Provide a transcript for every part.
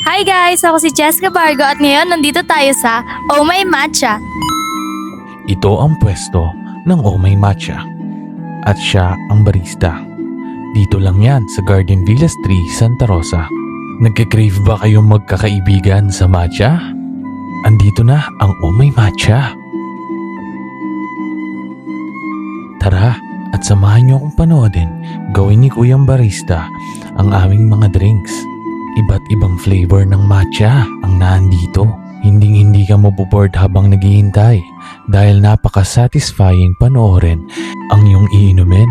Hi guys! Ako si Jessica Bargo at ngayon nandito tayo sa Oh My Matcha. Ito ang pwesto ng Oh My Matcha at siya ang barista. Dito lang yan sa Garden Villas 3, Santa Rosa. Nagka-crave ba kayong magkakaibigan sa matcha? Andito na ang Oh My Matcha. Tara at samahan niyo akong panoodin gawin ni Kuyang Barista ang aming mga drinks. Iba't ibang flavor ng matcha ang nandito. Hindi ka maboboard habang naghihintay dahil napaka-satisfying panoorin ang iyong iinumin.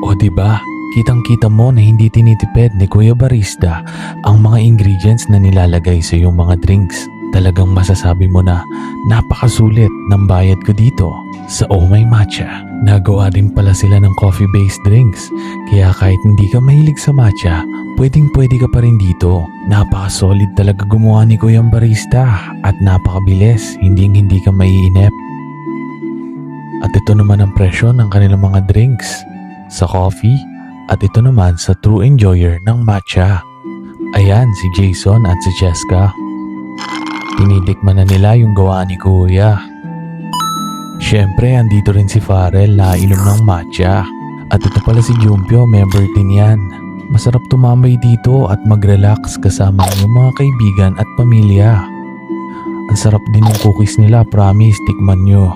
O diba, kitang-kita mo na hindi tinitipid ni Kuya Barista ang mga ingredients na nilalagay sa iyong mga drinks. Talagang masasabi mo na napakasulit ng bayad ko dito sa Oh My Matcha. Nagawa din pala sila ng coffee-based drinks, kaya kahit hindi ka mahilig sa matcha, pwedeng-pwede ka pa rin dito. Napaka-solid talaga gumawa ni Kuyang Barista at napakabilis, hindi ka maiinip. At ito naman ang presyo ng kanilang mga drinks sa coffee at ito naman sa true enjoyer ng matcha. Ayan si Jason at si Jessica. Tinitikman na nila yung gawa ni Kuya. Siyempre, andito rin si Farrell na inom ng matcha. At ito pala si Jumpio, member din yan. Masarap tumambay dito at mag-relax kasama yung mga kaibigan at pamilya. Ang sarap din ng cookies nila, promise, tikman nyo.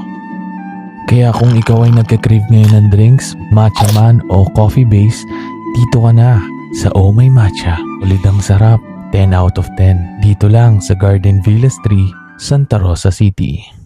Kaya kung ikaw ay nagka-crave ngayon ng drinks, matcha man o coffee base, dito ka na sa Oh My Matcha. Ulit ang sarap, 10 out of 10. Dito lang sa Garden Villas 3, Santa Rosa City.